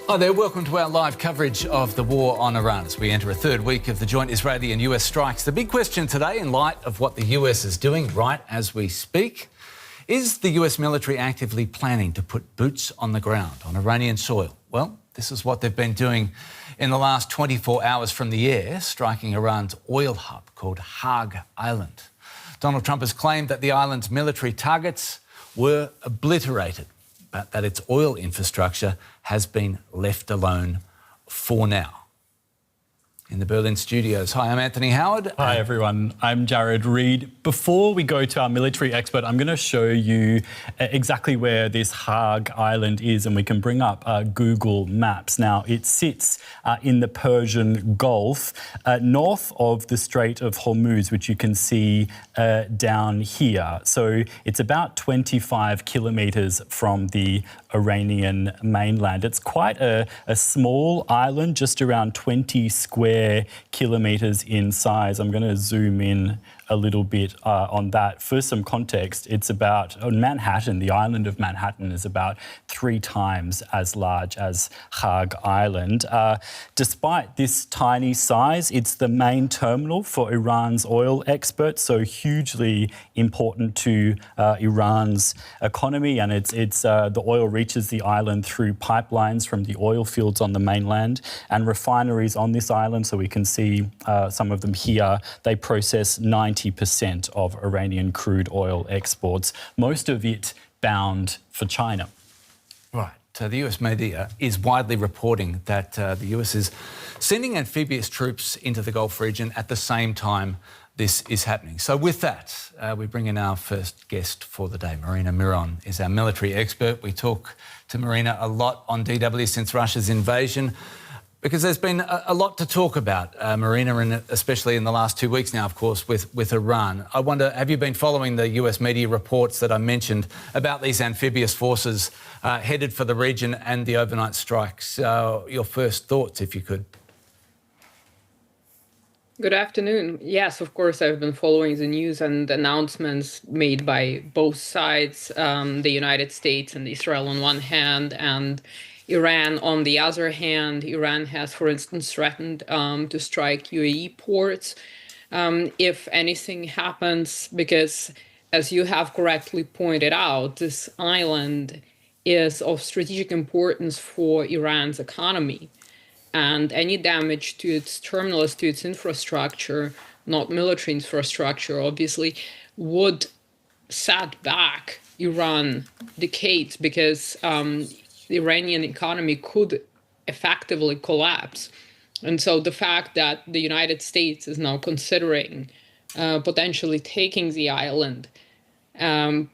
Hi there, welcome to our live coverage of the war on Iran as we enter a third week of the joint Israeli and US strikes. The big question today, in light of what the US is doing right as we speak, is the US military actively planning to put boots on the ground on Iranian soil? Well, this is what they've been doing in the last 24 hours from the air, striking Iran's oil hub called Kharg Island. Donald Trump has claimed that the island's military targets were obliterated, but that its oil infrastructure has been left alone for now. In the Berlin studios, hi, I'm Anthony Howard. Hi everyone, I'm Jared Reid. Before we go to our military expert, I'm going to show you exactly where this Kharg Island is, and we can bring up Google Maps. Now, it sits in the Persian Gulf, north of the Strait of Hormuz, which you can see down here. So it's about 25 kilometres from the Iranian mainland. It's quite a small island, just around 20 square kilometres in size. I'm going to zoom in a little bit on that. For some context, it's about, Manhattan, the island of Manhattan is about 3 times as large as Kharg Island. Despite this tiny size, it's the main terminal for Iran's oil exports, so hugely important to Iran's economy, and it's the oil reaches the island through pipelines from the oil fields on the mainland and refineries on this island, so we can see some of them here. They process 90% of Iranian crude oil exports, most of it bound for China. Right. The US media is widely reporting that the US is sending amphibious troops into the Gulf region at the same time this is happening. So with that, we bring in our first guest for the day. Marina Miron is our military expert. We talk to Marina a lot on DW since Russia's invasion, because there's been a lot to talk about, Marina, and especially in the last 2 weeks now, of course, with Iran. I wonder, have you been following the US media reports that I mentioned about these amphibious forces headed for the region and the overnight strikes? Your first thoughts, if you could. Good afternoon. Yes, of course, I've been following the news and announcements made by both sides, the United States and Israel on one hand, and Iran on the other hand. Iran has, for instance, threatened to strike UAE ports if anything happens, because, as you have correctly pointed out, this island is of strategic importance for Iran's economy. And any damage to its terminals, to its infrastructure, not military infrastructure, obviously, would set back Iran decades, because the Iranian economy could effectively collapse. And so the fact that the United States is now considering potentially taking the island,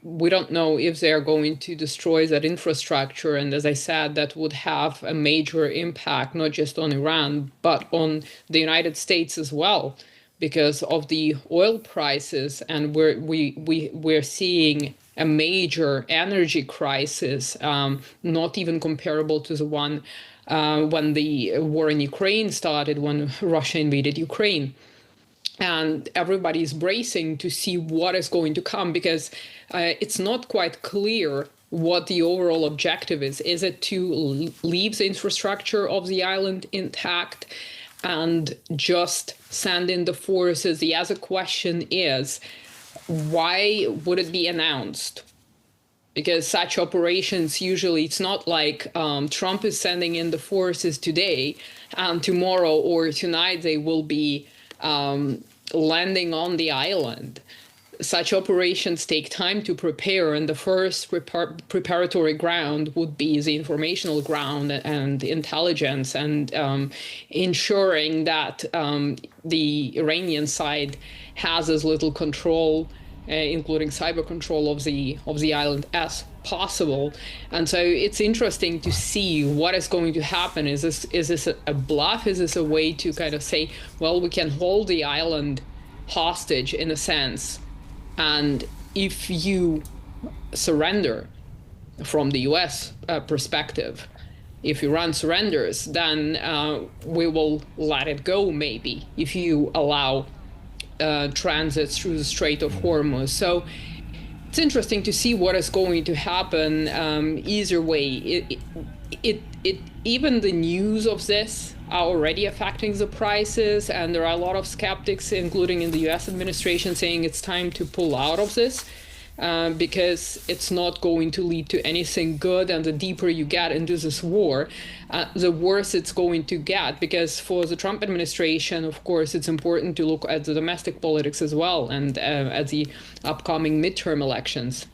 we don't know if they're going to destroy that infrastructure. And as I said, that would have a major impact, not just on Iran, but on the United States as well, because of the oil prices. And we're seeing a major energy crisis, not even comparable to the one when the war in Ukraine started, when Russia invaded Ukraine. And everybody's bracing to see what is going to come, because it's not quite clear what the overall objective is. Is it to leave the infrastructure of the island intact and just send in the forces? The other question is, why would it be announced? Because such operations, usually it's not like Trump is sending in the forces today and tomorrow or tonight they will be landing on the island. Such operations take time to prepare, and the first preparatory ground would be the informational ground and intelligence, and ensuring that the Iranian side has as little control, including cyber control of the island, as possible. And so it's interesting to see what is going to happen. Is this a bluff? Is this a way to kind of say, well, we can hold the island hostage in a sense, and if you surrender from the US perspective, if Iran surrenders, then we will let it go, maybe, if you allow transit through the Strait of Hormuz. So it's interesting to see what is going to happen. Either way, even the news of this are already affecting the prices, and there are a lot of skeptics, including in the U.S. administration, saying it's time to pull out of this. Because it's not going to lead to anything good. And the deeper you get into this war, the worse it's going to get. Because for the Trump administration, of course, it's important to look at the domestic politics as well and at the upcoming midterm elections.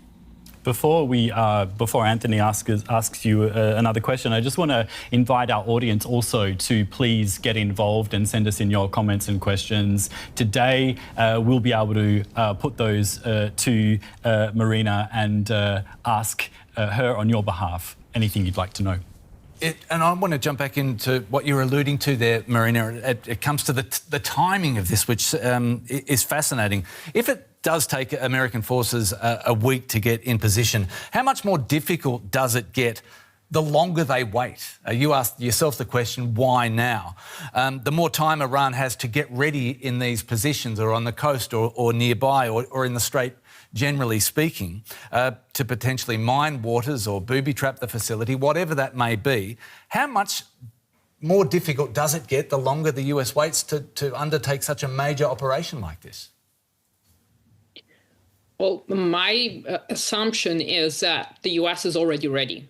Before Anthony asks you another question, I just want to invite our audience also to please get involved and send us in your comments and questions. Today, we'll be able to put those to Marina and ask her on your behalf anything you'd like to know. And I want to jump back into what you were alluding to there, Marina. It comes to the timing of this, which is fascinating. If it does take American forces a week to get in position, how much more difficult does it get the longer they wait? You asked yourself the question, why now? The more time Iran has to get ready in these positions or on the coast or nearby or in the Strait, generally speaking, to potentially mine waters or booby-trap the facility, whatever that may be, how much more difficult does it get the longer the US waits to undertake such a major operation like this? Well, my assumption is that the US is already ready.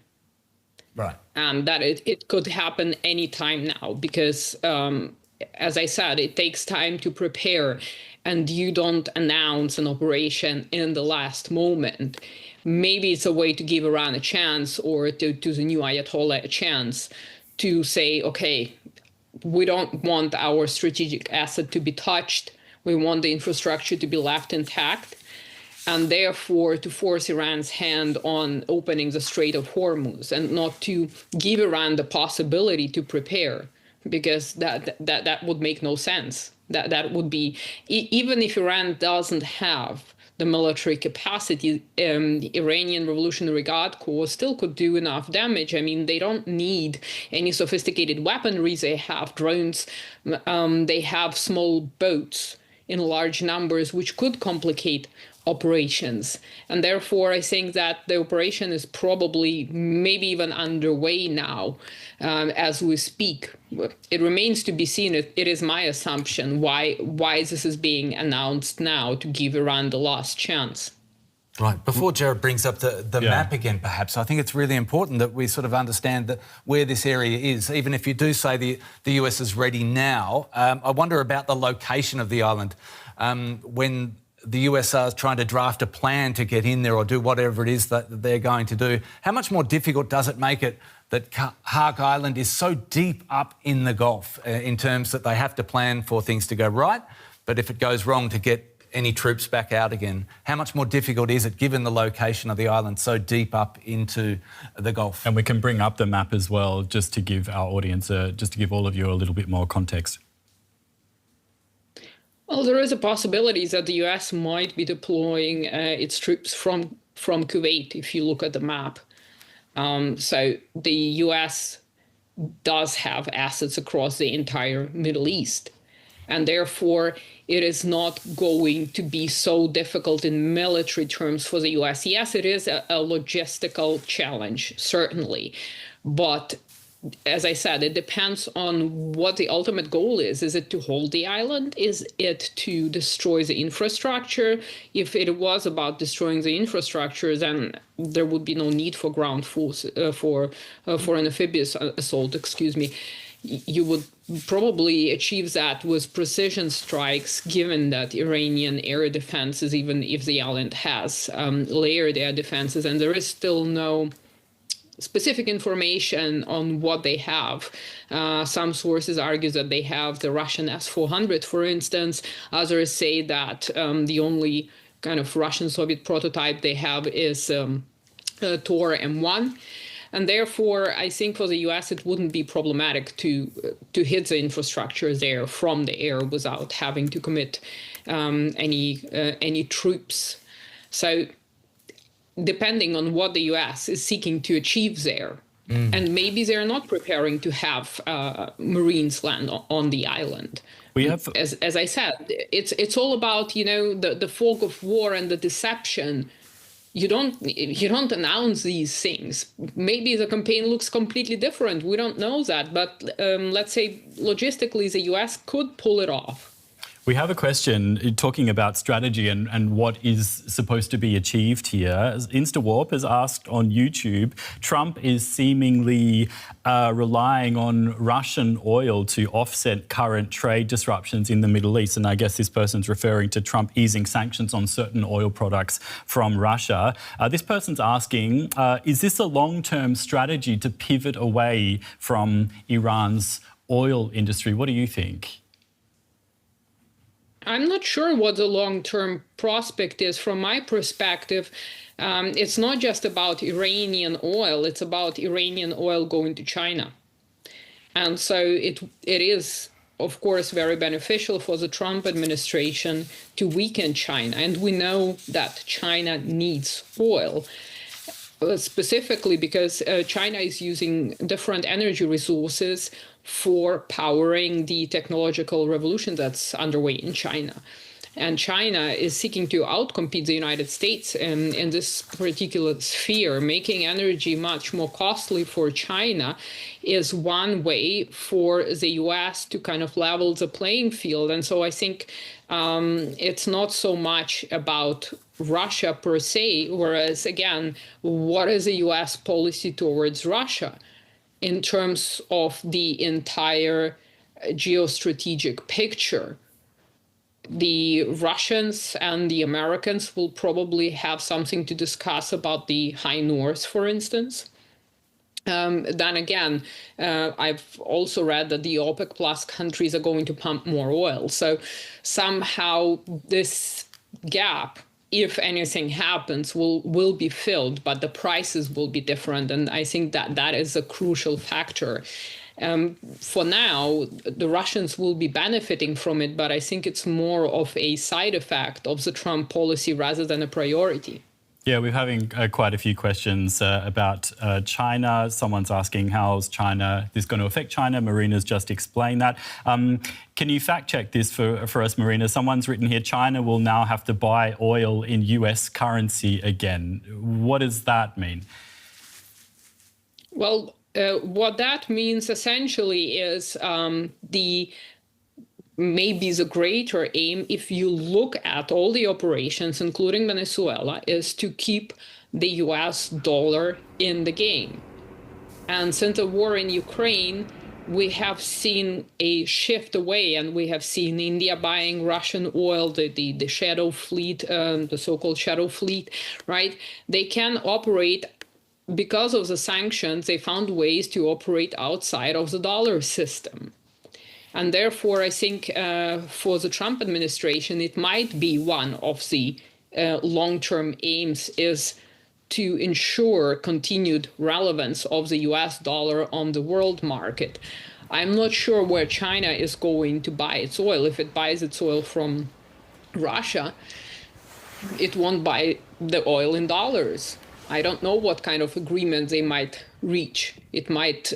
Right. And that it could happen any time now because, as I said, it takes time to prepare, and you don't announce an operation in the last moment. Maybe it's a way to give Iran a chance, or to the new Ayatollah a chance to say, okay, we don't want our strategic asset to be touched. We want the infrastructure to be left intact, and therefore to force Iran's hand on opening the Strait of Hormuz and not to give Iran the possibility to prepare, because that would make no sense. That would be, even if Iran doesn't have the military capacity, Iranian Revolutionary Guard Corps still could do enough damage. I mean, they don't need any sophisticated weaponry. They have drones. They have small boats in large numbers, which could complicate operations. And therefore, I think that the operation is probably maybe even underway now as we speak. It remains to be seen. It is my assumption why this is being announced now, to give Iran the last chance. Right. Before Jared brings up the map again, perhaps, I think it's really important that we sort of understand where this area is. Even if you do say the US is ready now, I wonder about the location of the island. When the US are trying to draft a plan to get in there or do whatever it is that they're going to do, how much more difficult does it make it that Kharg Island is so deep up in the Gulf in terms that they have to plan for things to go right, but if it goes wrong, to get any troops back out again? How much more difficult is it, given the location of the island so deep up into the Gulf? And we can bring up the map as well, just to give our audience, just to give all of you a little bit more context. Well, there is a possibility that the US might be deploying its troops from Kuwait, if you look at the map. So the US does have assets across the entire Middle East. And therefore, it is not going to be so difficult in military terms for the US. Yes, it is a logistical challenge, certainly. But as I said, it depends on what the ultimate goal is. Is it to hold the island? Is it to destroy the infrastructure? If it was about destroying the infrastructure, then there would be no need for ground force, for an amphibious assault, excuse me. You would probably achieve that with precision strikes, given that Iranian air defenses, even if the island has layered air defenses, and there is still no specific information on what they have. Some sources argue that they have the Russian S-400, for instance. Others say that the only kind of Russian-Soviet prototype they have is Tor M1. And therefore, I think for the US, it wouldn't be problematic to hit the infrastructure there from the air without having to commit any troops. So depending on what the US is seeking to achieve there. And maybe they're not preparing to have Marines land on the island. We have, as I said, it's all about, the fog of war and the deception you don't announce these things. Maybe the campaign looks completely different. We don't know that. But let's say logistically, the US could pull it off. We have a question talking about strategy and what is supposed to be achieved here. InstaWarp has asked on YouTube, Trump is seemingly relying on Russian oil to offset current trade disruptions in the Middle East. And I guess this person's referring to Trump easing sanctions on certain oil products from Russia. This person's asking, is this a long-term strategy to pivot away from Iran's oil industry? What do you think? I'm not sure what the long-term prospect is. From my perspective, it's not just about Iranian oil, it's about Iranian oil going to China. And so it is, of course, very beneficial for the Trump administration to weaken China. And we know that China needs oil, specifically because China is using different energy resources for powering the technological revolution that's underway in China. And China is seeking to outcompete the United States in this particular sphere. Making energy much more costly for China is one way for the US to kind of level the playing field. And so I think it's not so much about Russia per se, whereas, again, what is the US policy towards Russia in terms of the entire geostrategic picture? The Russians and the Americans will probably have something to discuss about the High North, for instance. Then again, I've also read that the OPEC plus countries are going to pump more oil. So somehow this gap, if anything happens, will be filled, but the prices will be different. And I think that is a crucial factor. For now, the Russians will be benefiting from it, but I think it's more of a side effect of the Trump policy rather than a priority. Yeah, we're having quite a few questions about China. Someone's asking how's this going to affect China. Marina's just explained that. Can you fact check this for us, Marina? Someone's written here, China will now have to buy oil in US currency again. What does that mean? Well, what that means essentially is maybe the greater aim, if you look at all the operations, including Venezuela, is to keep the US dollar in the game. And since the war in Ukraine, we have seen a shift away, and we have seen India buying Russian oil, the shadow fleet, the so-called shadow fleet, right? They can operate. Because of the sanctions, they found ways to operate outside of the dollar system. And therefore, I think for the Trump administration, it might be one of the long-term aims is to ensure continued relevance of the US dollar on the world market. I'm not sure where China is going to buy its oil. If it buys its oil from Russia, it won't buy the oil in dollars. I don't know what kind of agreement they might reach. It might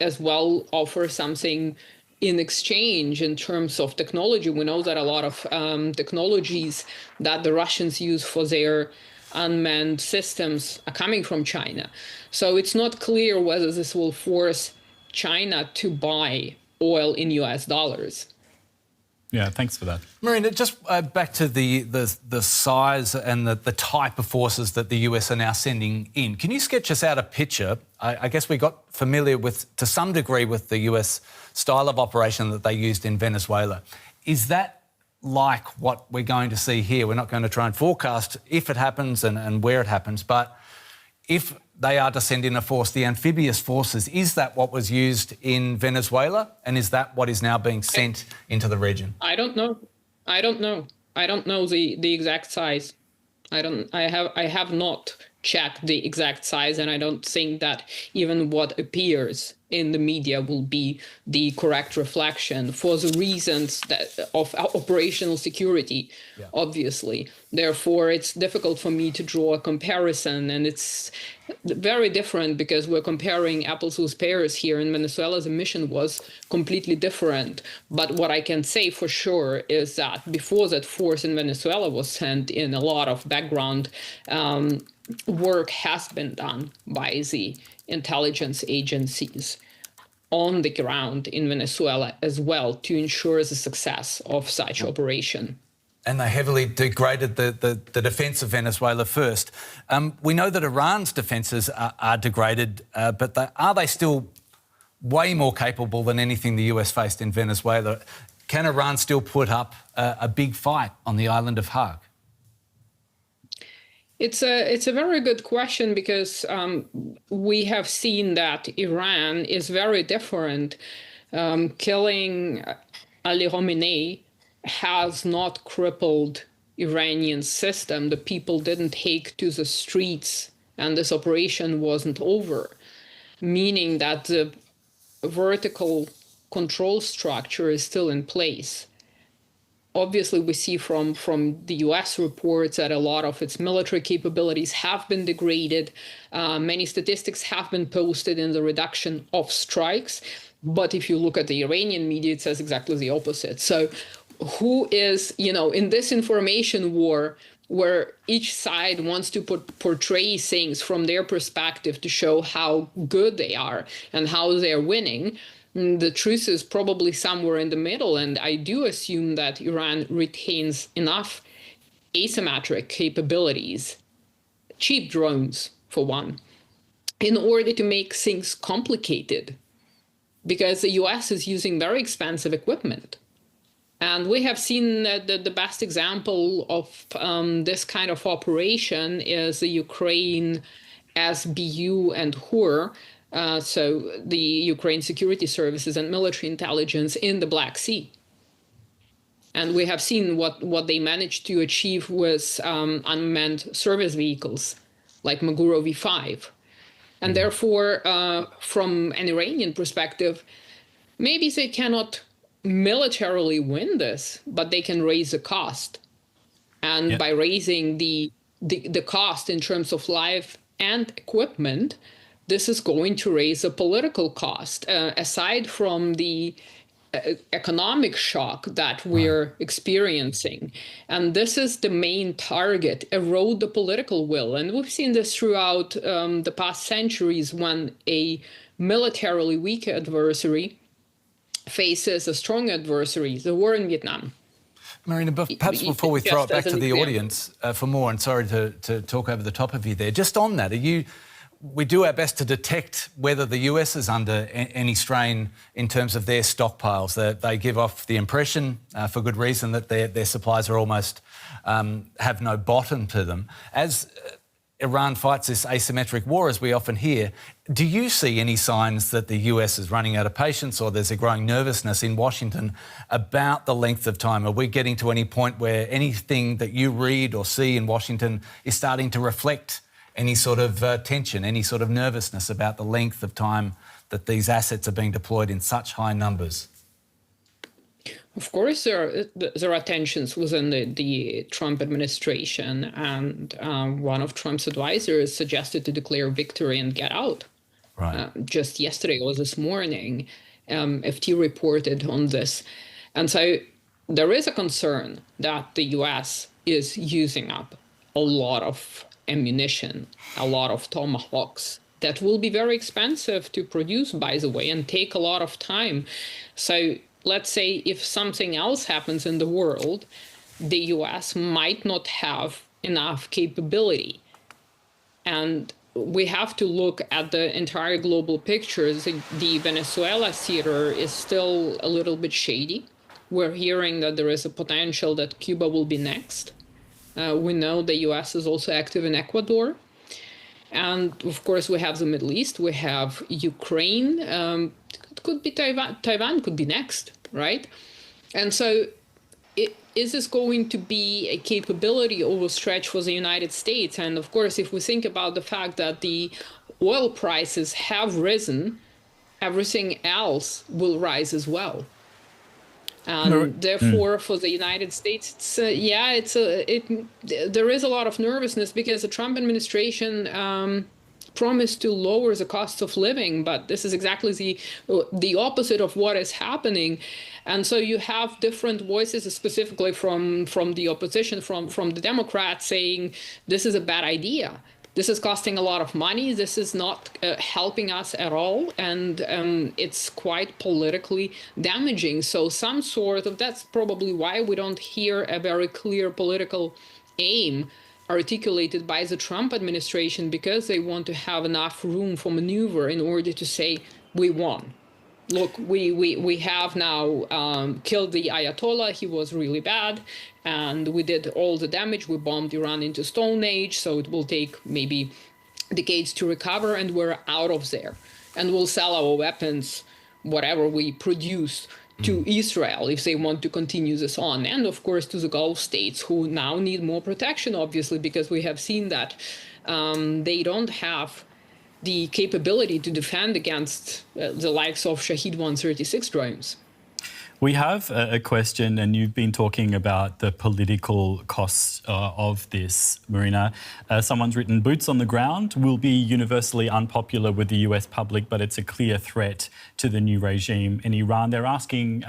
as well offer something in exchange in terms of technology. We know that a lot of technologies that the Russians use for their unmanned systems are coming from China. So it's not clear whether this will force China to buy oil in US dollars. Yeah, thanks for that. Marina, just back to the size and the type of forces that the US are now sending in. Can you sketch us out a picture? I guess we got familiar with, to some degree, with the US style of operation that they used in Venezuela. Is that like what we're going to see here? We're not going to try and forecast if it happens and where it happens, but if they are to send in a force, the amphibious forces, is that what was used in Venezuela? And is that what is now being sent into the region? I don't know. I don't know the exact size. I have not checked the exact size, and I don't think that even what appears in the media will be the correct reflection for the reasons of operational security, obviously. Therefore, it's difficult for me to draw a comparison, and it's very different because we're comparing apples with pears here. In Venezuela, the mission was completely different. But what I can say for sure is that before that force in Venezuela was sent in, a lot of background work has been done by the intelligence agencies on the ground in Venezuela as well to ensure the success of such operation. And they heavily degraded the defence of Venezuela first. We know that Iran's defences are degraded, but are they still way more capable than anything the US faced in Venezuela? Can Iran still put up a big fight on the island of Kharg? It's a very good question because we have seen that Iran is very different. Killing Ali Khamenei has not crippled Iranian system. The people didn't take to the streets and this operation wasn't over, meaning that the vertical control structure is still in place. Obviously, we see from the US reports that a lot of its military capabilities have been degraded. Many statistics have been posted in the reduction of strikes. But if you look at the Iranian media, it says exactly the opposite. So who is, in this information war where each side wants to portray things from their perspective to show how good they are and how they're winning, the truth is probably somewhere in the middle, and I do assume that Iran retains enough asymmetric capabilities, cheap drones for one, in order to make things complicated, because the US is using very expensive equipment. And we have seen the best example of this kind of operation is the Ukraine SBU and HUR, so the Ukraine Security Services and military intelligence in the Black Sea. And we have seen what they managed to achieve with unmanned service vehicles like Maguro V5. And therefore, from an Iranian perspective, maybe they cannot militarily win this, but they can raise the cost. And by raising the cost in terms of life and equipment, this is going to raise a political cost, aside from the economic shock that we're experiencing. And this is the main target, erode the political will. And we've seen this throughout the past centuries when a militarily weak adversary faces a strong adversary, the war in Vietnam. Marina, perhaps before we throw it back to the audience for more, and sorry to talk over the top of you there, just on that, we do our best to detect whether the US is under any strain in terms of their stockpiles. They give off the impression, for good reason, that their supplies are almost have no bottom to them. As Iran fights this asymmetric war, as we often hear, do you see any signs that the US is running out of patience or there's a growing nervousness in Washington about the length of time? Are we getting to any point where anything that you read or see in Washington is starting to reflect any sort of tension, any sort of nervousness about the length of time that these assets are being deployed in such high numbers? Of course, there are tensions within the Trump administration, and one of Trump's advisors suggested to declare victory and get out. Right. Just yesterday or this morning, FT reported on this. And so there is a concern that the US is using up a lot of ammunition, a lot of Tomahawks that will be very expensive to produce, by the way, and take a lot of time. So let's say if something else happens in the world, the US might not have enough capability. And we have to look at the entire global picture. The Venezuela theater is still a little bit shady. We're hearing that there is a potential that Cuba will be next. We know the US is also active in Ecuador. And of course, we have the Middle East, we have Ukraine, it could be Taiwan could be next, right? And so is this going to be a capability overstretch for the United States? And of course, if we think about the fact that the oil prices have risen everything else will rise as well. And therefore, for the United States, there is a lot of nervousness because the Trump administration promised to lower the cost of living, but this is exactly the opposite of what is happening. And so you have different voices, specifically from the opposition, from the Democrats, saying this is a bad idea. This is costing a lot of money. This is not helping us at all. And it's quite politically damaging. So that's probably why we don't hear a very clear political aim articulated by the Trump administration, because they want to have enough room for maneuver in order to say, we won. Look, we have now killed the Ayatollah. He was really bad. And we did all the damage. We bombed Iran into Stone Age. So it will take maybe decades to recover. And we're out of there. And we'll sell our weapons, whatever we produce, to Israel if they want to continue this on. And of course, to the Gulf states, who now need more protection, obviously, because we have seen that they don't have the capability to defend against the likes of Shahed 136 drones. We have a question, and you've been talking about the political costs of this, Marina. Someone's written, boots on the ground will be universally unpopular with the US public, but it's a clear threat to the new regime in Iran. They're asking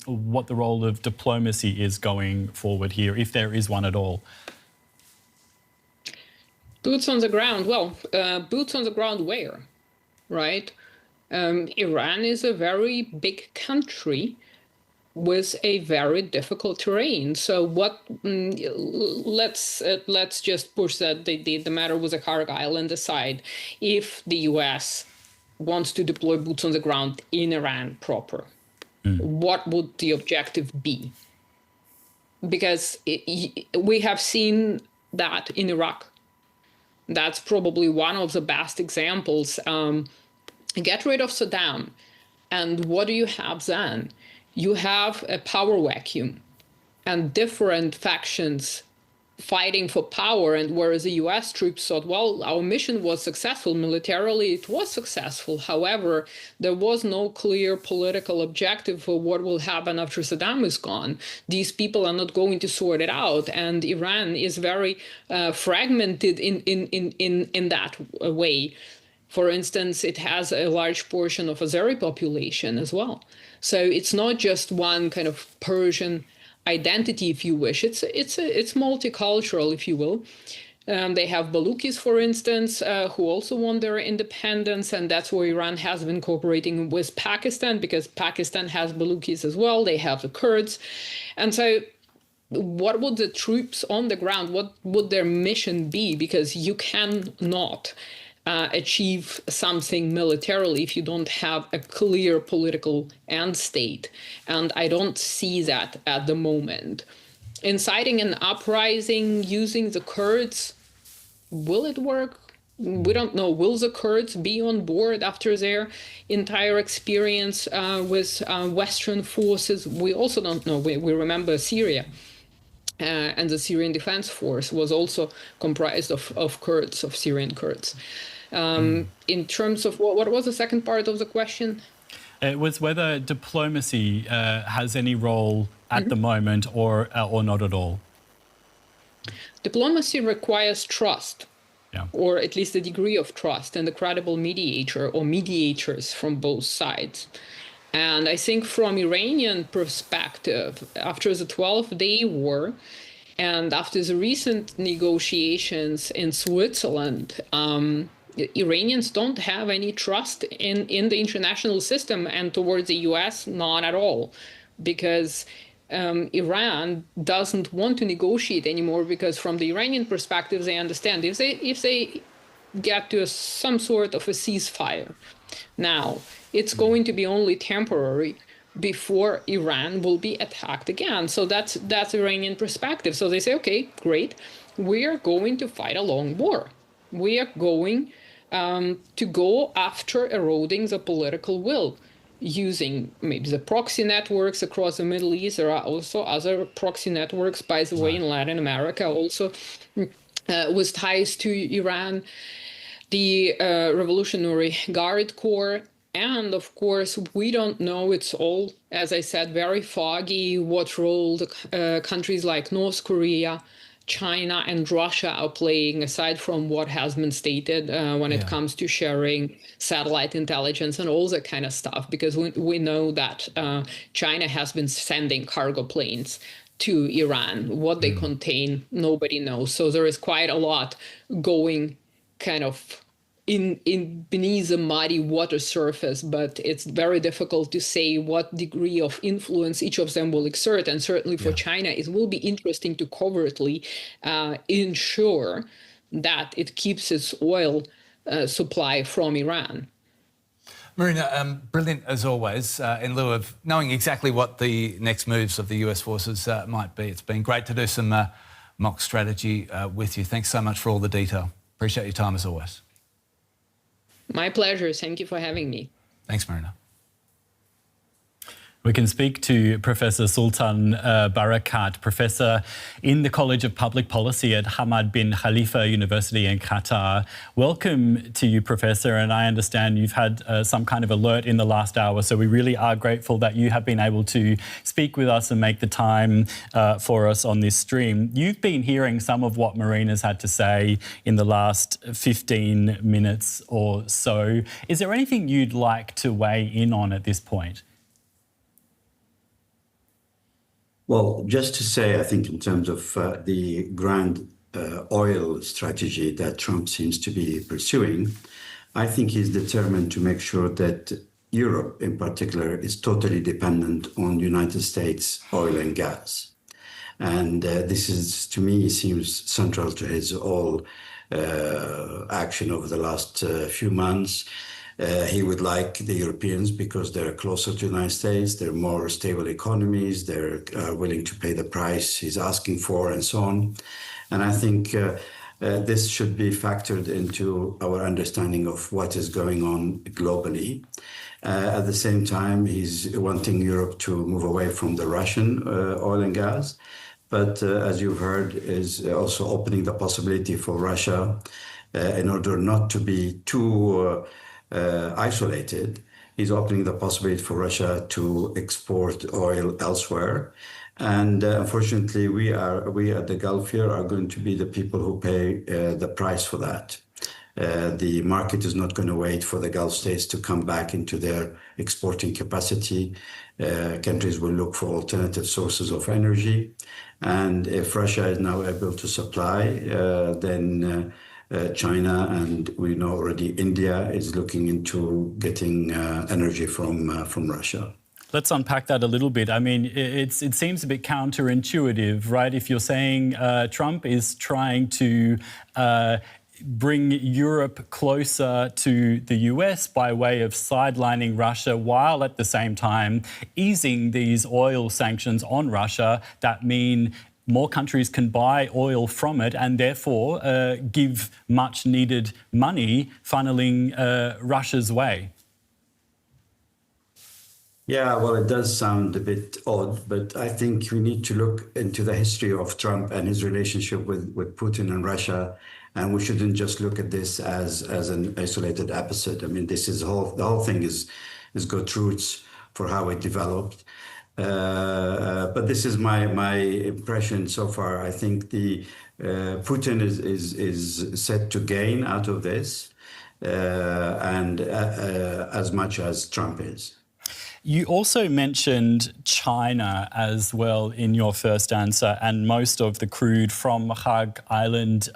what the role of diplomacy is going forward here, if there is one at all. Boots on the ground. Well, boots on the ground where, right? Iran is a very big country with a very difficult terrain. So let's just push the matter with the Kharg Island aside. If the US wants to deploy boots on the ground in Iran proper, what would the objective be? Because we have seen that in Iraq. That's probably one of the best examples. Get rid of Saddam, and what do you have then? You have a power vacuum and different factions fighting for power. And whereas the US troops thought, well, our mission was successful militarily, it was successful. However, there was no clear political objective for what will happen after Saddam is gone. These people are not going to sort it out. And Iran is very fragmented in that way. For instance, it has a large portion of Azeri population as well. So it's not just one kind of Persian identity, if you wish. It's multicultural, if you will. They have Balukis, for instance, who also want their independence, and that's where Iran has been cooperating with Pakistan, because Pakistan has Balukis as well. They have the Kurds. And so what would the troops on the ground, what would their mission be? Because you cannot achieve something militarily if you don't have a clear political end state. And I don't see that at the moment. Inciting an uprising using the Kurds, will it work? We don't know. Will the Kurds be on board after their entire experience with Western forces? We also don't know. We remember Syria. And the Syrian Defense Force was also comprised of Kurds, of Syrian Kurds. In terms of what was the second part of the question? It was whether diplomacy has any role at the moment or not at all. Diplomacy requires trust, or at least a degree of trust, and a credible mediator or mediators from both sides. And I think from Iranian perspective, after the 12-day war and after the recent negotiations in Switzerland, Iranians don't have any trust in the international system, and towards the US, not at all, because Iran doesn't want to negotiate anymore, because from the Iranian perspective, they understand if they get to some sort of a ceasefire now, it's going to be only temporary before Iran will be attacked again. So that's Iranian perspective. So they say, okay, great, we are going to fight a long war. We are going to go after eroding the political will using maybe the proxy networks across the Middle East. There are also other proxy networks, by the way, in Latin America also with ties to Iran. The Revolutionary Guard Corps And of course, we don't know. It's all, as I said, very foggy what role the countries like North Korea, China, and Russia are playing, aside from what has been stated when it comes to sharing satellite intelligence and all that kind of stuff. Because we know that China has been sending cargo planes to Iran. What they contain, nobody knows. So there is quite a lot going kind of in beneath the muddy water surface, but it's very difficult to say what degree of influence each of them will exert. And certainly for China, it will be interesting to covertly ensure that it keeps its oil supply from Iran. Marina, brilliant as always, in lieu of knowing exactly what the next moves of the US forces might be. It's been great to do some mock strategy with you. Thanks so much for all the detail. Appreciate your time as always. My pleasure. Thank you for having me. Thanks, Marina. We can speak to Professor Sultan Barakat, Professor in the College of Public Policy at Hamad bin Khalifa University in Qatar. Welcome to you, Professor, and I understand you've had some kind of alert in the last hour, so we really are grateful that you have been able to speak with us and make the time for us on this stream. You've been hearing some of what Marina's had to say in the last 15 minutes or so. Is there anything you'd like to weigh in on at this point? Well, just to say, I think in terms of the grand oil strategy that Trump seems to be pursuing, I think he's determined to make sure that Europe in particular is totally dependent on United States oil and gas. And this is, to me, seems central to his whole action over the last few months. He would like the Europeans because they're closer to the United States, they're more stable economies, they're willing to pay the price he's asking for, and so on. And I think this should be factored into our understanding of what is going on globally. At the same time, he's wanting Europe to move away from the Russian oil and gas. But as you've heard, is also opening the possibility for Russia, in order not to be too isolated, is opening the possibility for Russia to export oil elsewhere. And unfortunately, we at the Gulf here are going to be the people who pay the price for that. The market is not going to wait for the Gulf states to come back into their exporting capacity. Countries will look for alternative sources of energy. And if Russia is now able to supply, then China, and we know already India, is looking into getting energy from Russia. Let's unpack that a little bit. I mean, it seems a bit counterintuitive, right? If you're saying Trump is trying to bring Europe closer to the US by way of sidelining Russia, while at the same time easing these oil sanctions on Russia that mean more countries can buy oil from it and therefore give much needed money funneling Russia's way. Yeah, well, it does sound a bit odd, but I think we need to look into the history of Trump and his relationship with Putin and Russia. And we shouldn't just look at this as an isolated episode. I mean, this is the whole thing is got roots for how it developed. But this is my impression so far. I think the Putin is set to gain out of this, and as much as Trump is. You also mentioned China as well in your first answer, and most of the crude from Kharg Island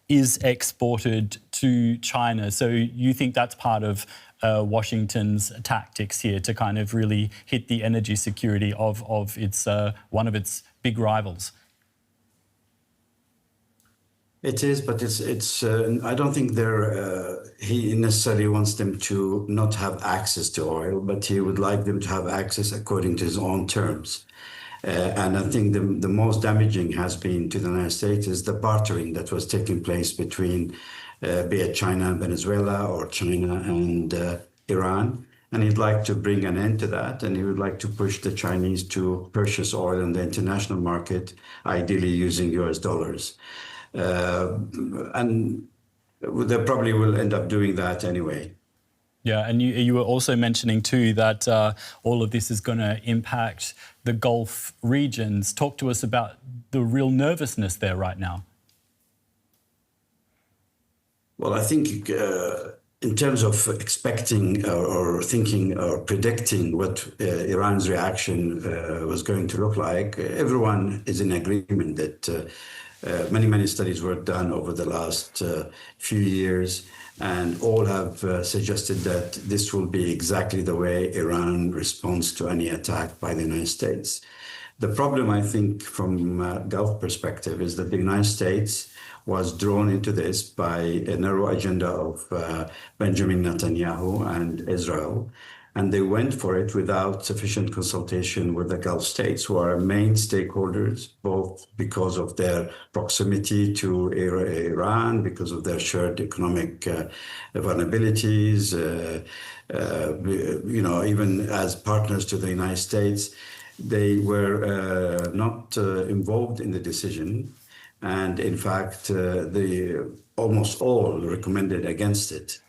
is exported to China. So you think that's part of Washington's tactics here to kind of really hit the energy security of its one of its big rivals? It is, but it's. I don't think he necessarily wants them to not have access to oil, but he would like them to have access according to his own terms. And I think the most damaging has been to the United States is the bartering that was taking place between, be it China and Venezuela or China and Iran. And he'd like to bring an end to that, and he would like to push the Chinese to purchase oil in the international market, ideally using US dollars. And they probably will end up doing that anyway. Yeah, and you were also mentioning too that all of this is going to impact the Gulf regions. Talk to us about the real nervousness there right now. Well, I think in terms of expecting or thinking or predicting what Iran's reaction was going to look like, everyone is in agreement that many studies were done over the last few years, and all have suggested that this will be exactly the way Iran responds to any attack by the United States. The problem, I think, from a Gulf perspective, is that the United States was drawn into this by a narrow agenda of Benjamin Netanyahu and Israel. And they went for it without sufficient consultation with the Gulf states, who are main stakeholders, both because of their proximity to Iran, because of their shared economic vulnerabilities, even as partners to the United States. They were not involved in the decision. And in fact, almost all recommended against it.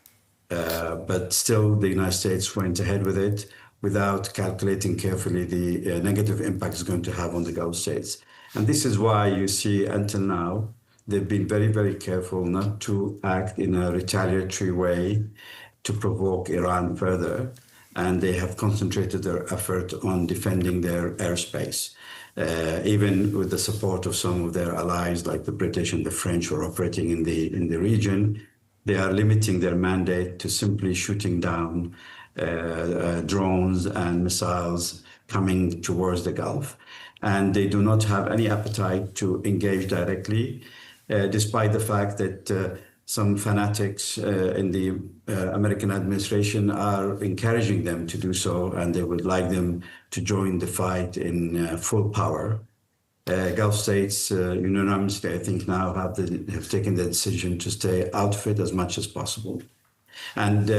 But still, the United States went ahead with it without calculating carefully the negative impact it's going to have on the Gulf states. And this is why you see, until now, they've been very careful not to act in a retaliatory way to provoke Iran further. And they have concentrated their effort on defending their airspace. Even with the support of some of their allies, like the British and the French, who are operating in the region, they are limiting their mandate to simply shooting down drones and missiles coming towards the Gulf. And they do not have any appetite to engage directly, despite the fact that some fanatics in the American administration are encouraging them to do so, and they would like them to join the fight in full power. Gulf states unanimously, I think, now have taken the decision to stay out of it as much as possible. And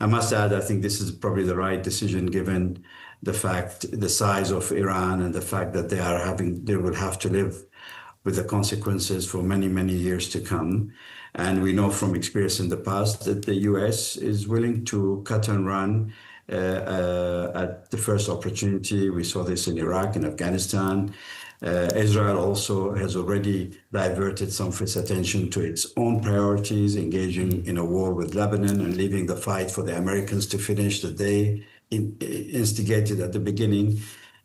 I must add, I think this is probably the right decision, given the size of Iran and the fact that they will have to live with the consequences for many years to come. And we know from experience in the past that the US is willing to cut and run at the first opportunity. We saw this in Iraq and Afghanistan. Israel also has already diverted some of its attention to its own priorities, engaging in a war with Lebanon and leaving the fight for the Americans to finish that they instigated at the beginning.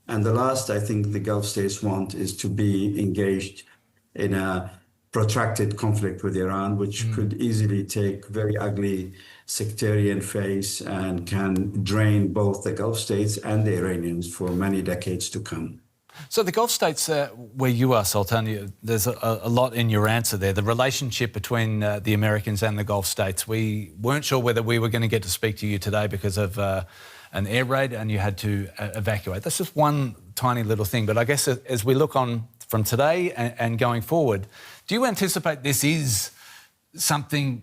And the last, I think, the Gulf states want is to be engaged in a protracted conflict with Iran, which could easily take very ugly sectarian face and can drain both the Gulf states and the Iranians for many decades to come. So the Gulf states where you are, Sultan, there's a lot in your answer there. The relationship between the Americans and the Gulf states. We weren't sure whether we were going to get to speak to you today because of an air raid and you had to evacuate. That's just one tiny little thing. But I guess as we look on from today and going forward, do you anticipate this is something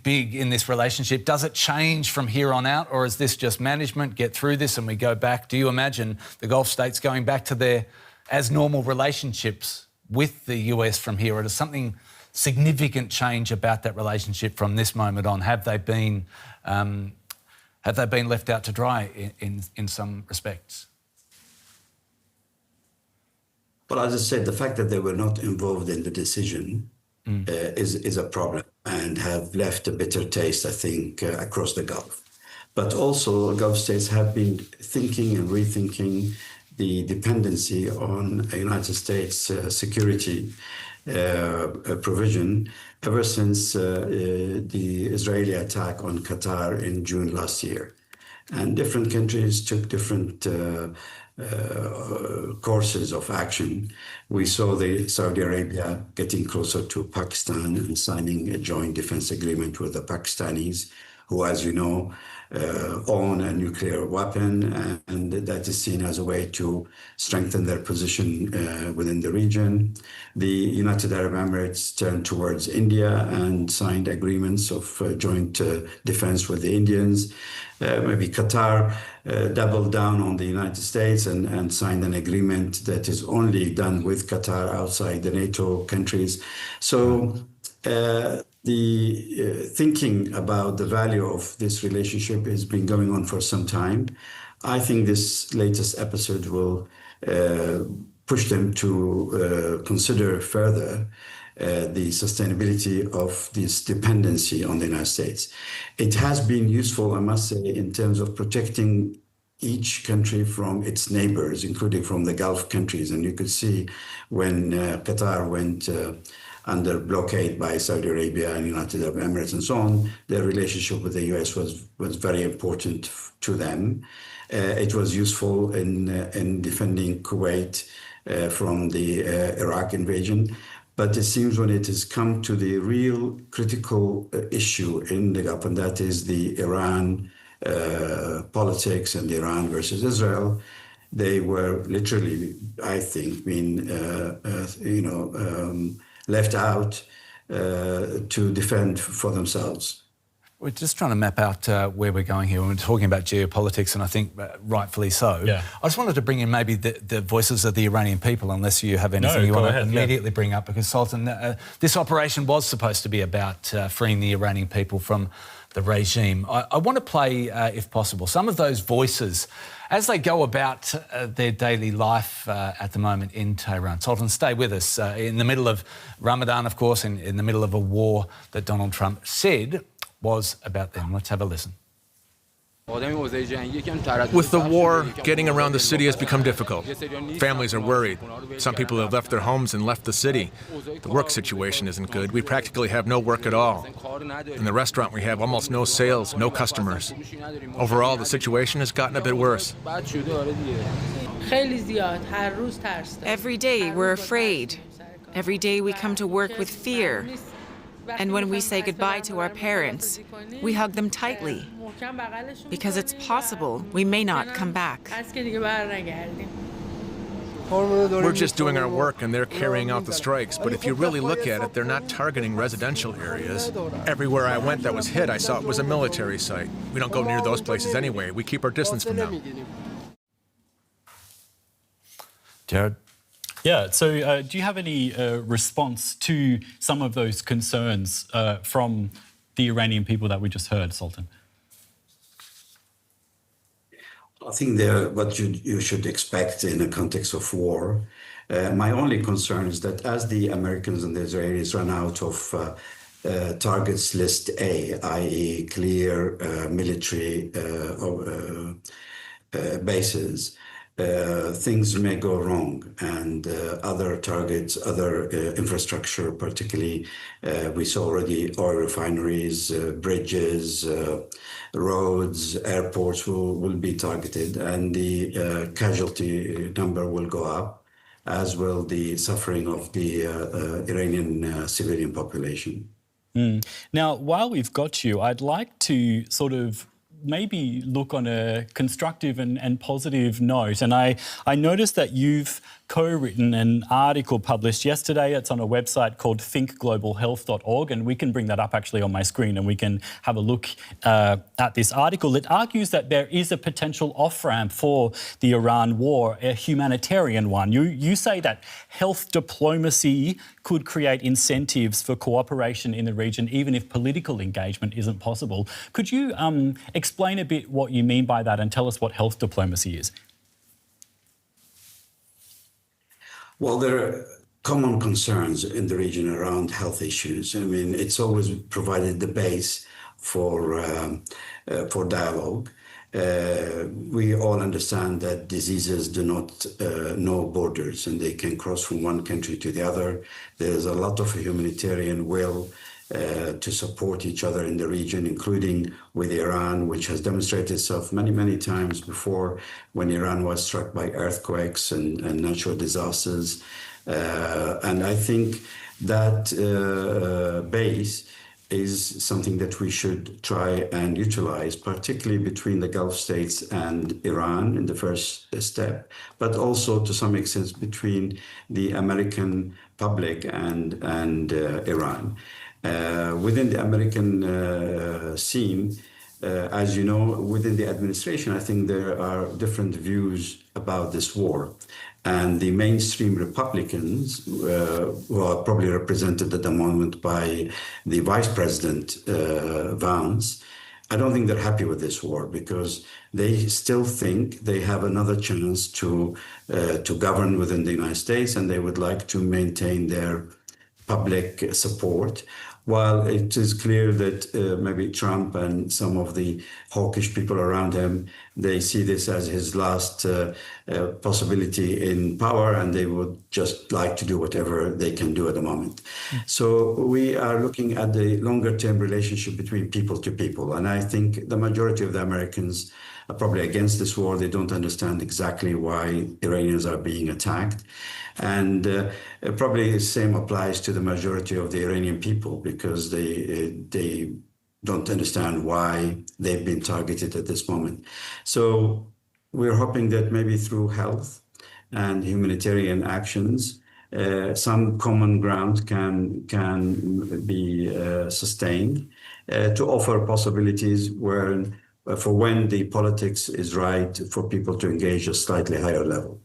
big in this relationship? Does it change from here on out, or is this just management, get through this and we go back? Do you imagine the Gulf states going back to their as normal relationships with the US from here, or does something significant change about that relationship from this moment on? Have they been left out to dry in some respects? Well, as I said, the fact that they were not involved in the decision is a problem and have left a bitter taste, I think, across the Gulf. But also, Gulf states have been thinking and rethinking the dependency on United States security provision ever since the Israeli attack on Qatar in June last year. And different countries took different courses of action. We saw the Saudi Arabia getting closer to Pakistan and signing a joint defense agreement with the Pakistanis, who, as you know, own a nuclear weapon, and that is seen as a way to strengthen their position within the region. The United Arab Emirates turned towards India and signed agreements of joint defense with the Indians. Maybe Qatar doubled down on the United States and signed an agreement that is only done with Qatar outside the NATO countries. So the thinking about the value of this relationship has been going on for some time. I think this latest episode will push them to consider further the sustainability of this dependency on the United States. It has been useful, I must say, in terms of protecting each country from its neighbors, including from the Gulf countries. And you could see when Qatar went under blockade by Saudi Arabia and United Arab Emirates and so on, their relationship with the US was very important to them. It was useful in defending Kuwait from the Iraq invasion. But it seems when it has come to the real critical issue in the Gulf, and that is the Iran politics and Iran versus Israel, they were literally, I think, being left out to defend for themselves. We're just trying to map out where we're going here. We're talking about geopolitics, and I think rightfully so. Yeah. I just wanted to bring in maybe the voices of the Iranian people, unless you have anything you want to immediately bring up, because Sultan, this operation was supposed to be about freeing the Iranian people from the regime. I want to play, if possible, some of those voices as they go about their daily life at the moment in Tehran. Sultan, stay with us. In the middle of Ramadan, of course, in the middle of a war that Donald Trump said was about them. Let's have a listen. With the war, getting around the city has become difficult. Families are worried. Some people have left their homes and left the city. The work situation isn't good. We practically have no work at all. In the restaurant, we have almost no sales, no customers. Overall, the situation has gotten a bit worse. Every day, we're afraid. Every day, we come to work with fear. And when we say goodbye to our parents, we hug them tightly, because it's possible we may not come back. We're just doing our work and they're carrying out the strikes, but if you really look at it, they're not targeting residential areas. Everywhere I went that was hit, I saw it was a military site. We don't go near those places anyway. We keep our distance from them. Jared? Yeah, so do you have any response to some of those concerns from the Iranian people that we just heard, Sultan? I think they're what you should expect in a context of war. My only concern is that as the Americans and the Israelis run out of targets list A, i.e. clear military bases, things may go wrong, and other targets, other infrastructure, particularly we saw already oil refineries, bridges, roads, airports will be targeted, and the casualty number will go up, as will the suffering of the Iranian civilian population. Now, while we've got you, I'd like to sort of maybe look on a constructive and positive note. And I noticed that you've co-written an article published yesterday. It's on a website called thinkglobalhealth.org, and we can bring that up actually on my screen and we can have a look at this article. It argues that there is a potential off-ramp for the Iran war, a humanitarian one. You say that health diplomacy could create incentives for cooperation in the region, even if political engagement isn't possible. Could you explain a bit what you mean by that and tell us what health diplomacy is? Well, there are common concerns in the region around health issues. I mean, it's always provided the base for dialogue. We all understand that diseases do not know borders, and they can cross from one country to the other. There's a lot of humanitarian will to support each other in the region, including with Iran, which has demonstrated itself many, many times before when Iran was struck by earthquakes and natural disasters. And I think that base is something that we should try and utilize, particularly between the Gulf states and Iran in the first step, but also to some extent between the American public and Iran. Within the American scene, as you know, within the administration, I think there are different views about this war. And the mainstream Republicans, who are probably represented at the moment by the Vice President Vance, I don't think they're happy with this war because they still think they have another chance to govern within the United States, and they would like to maintain their public support. While it is clear that maybe Trump and some of the hawkish people around him, they see this as his last possibility in power, and they would just like to do whatever they can do at the moment. So we are looking at the longer-term relationship between people to people, and I think the majority of the Americans are probably against this war. They don't understand exactly why Iranians are being attacked. And probably the same applies to the majority of the Iranian people because they don't understand why they've been targeted at this moment. So we're hoping that maybe through health and humanitarian actions, some common ground can be sustained to offer possibilities for when the politics is right for people to engage at a slightly higher level.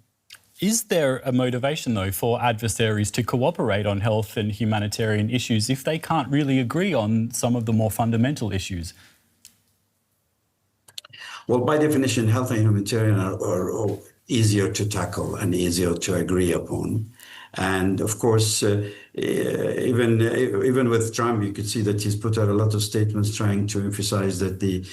Is there a motivation, though, for adversaries to cooperate on health and humanitarian issues if they can't really agree on some of the more fundamental issues? Well, by definition, health and humanitarian are easier to tackle and easier to agree upon. And of course, even with Trump, you could see that he's put out a lot of statements trying to emphasize that the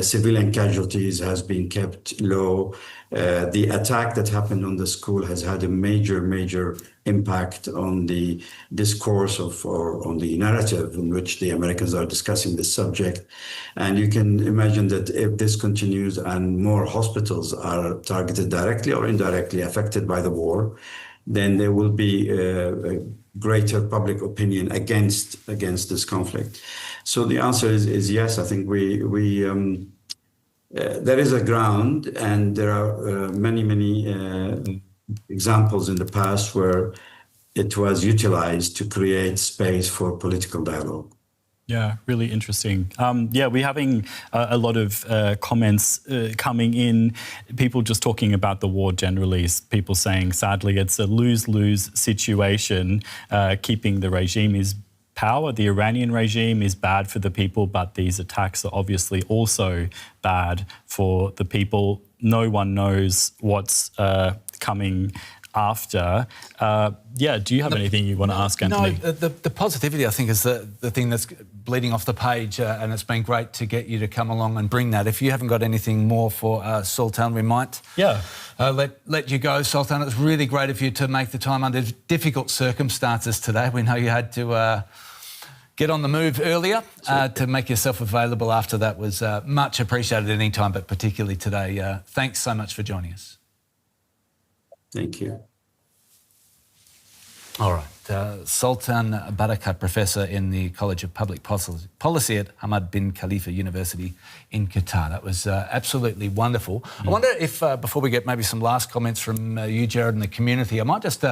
civilian casualties has been kept low. The attack that happened on the school has had a major impact on the discourse or on the narrative in which the Americans are discussing this subject. And you can imagine that if this continues and more hospitals are targeted directly or indirectly affected by the war, then there will be a greater public opinion against this conflict. So the answer is yes. I think there is a ground, and there are many examples in the past where it was utilized to create space for political dialogue. Yeah, really interesting. We're having a lot of comments coming in, people just talking about the war generally, people saying, sadly, it's a lose-lose situation. Keeping the regime is power. The Iranian regime is bad for the people, but these attacks are obviously also bad for the people. No one knows what's coming after. Do you have anything you want to ask, Anthony? No, the positivity, I think, is the thing that's bleeding off the page, and it's been great to get you to come along and bring that. If you haven't got anything more for Sultan, we might let you go, Sultan. It's really great of you to make the time under difficult circumstances today. We know you had to get on the move earlier. To make yourself available after that was much appreciated any time, but particularly today. Thanks so much for joining us. Thank you. All right. Sultan Barakat, Professor in the College of Public Policy at Hamad bin Khalifa University in Qatar. That was absolutely wonderful. I wonder if, before we get maybe some last comments from you, Jared, and the community, I might just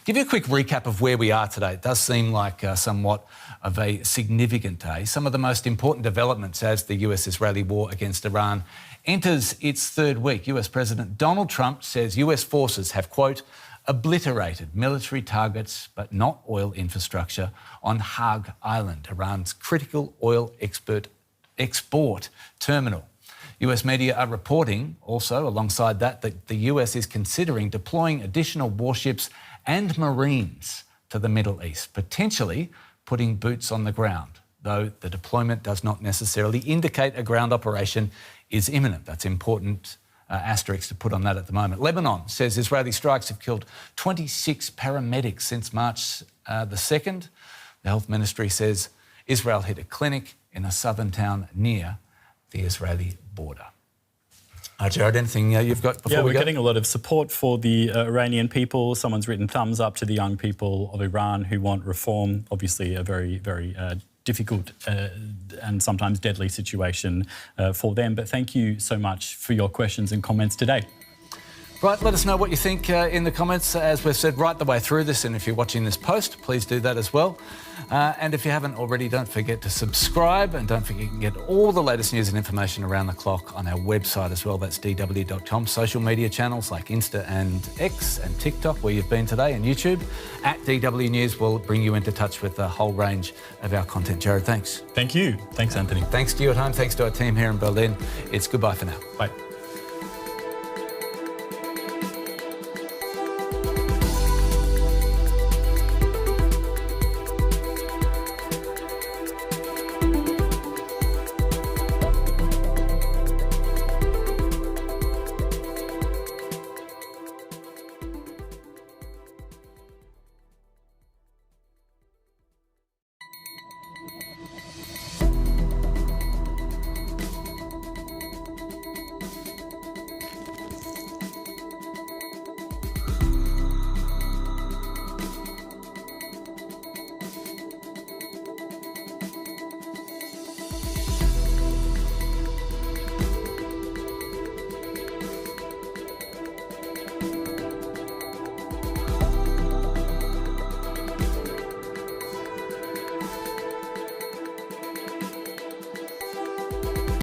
give you a quick recap of where we are today. It does seem like somewhat of a significant day. Some of the most important developments as the US-Israeli war against Iran enters its third week. US President Donald Trump says US forces have, quote, obliterated military targets but not oil infrastructure on Kharg Island, Iran's critical oil export terminal. US media are reporting also, alongside that the US is considering deploying additional warships and Marines to the Middle East, potentially putting boots on the ground, though the deployment does not necessarily indicate a ground operation is imminent. That's important asterisk to put on that at the moment. Lebanon says Israeli strikes have killed 26 paramedics since March the 2nd. The health ministry says Israel hit a clinic in a southern town near the Israeli border. Jared, anything you've got before we go? We're getting a lot of support for the Iranian people. Someone's written thumbs up to the young people of Iran who want reform. Obviously a very difficult and sometimes deadly situation for them. But thank you so much for your questions and comments today. Right, let us know what you think in the comments, as we've said right the way through this, and if you're watching this post, please do that as well. And if you haven't already, don't forget to subscribe, and don't forget you can get all the latest news and information around the clock on our website as well. That's dw.com. Social media channels like Insta and X and TikTok, where you've been today, and YouTube. At DW News will bring you into touch with the whole range of our content. Jared, thanks. Thank you. Thanks, Anthony. Thanks to you at home. Thanks to our team here in Berlin. It's goodbye for now. Bye.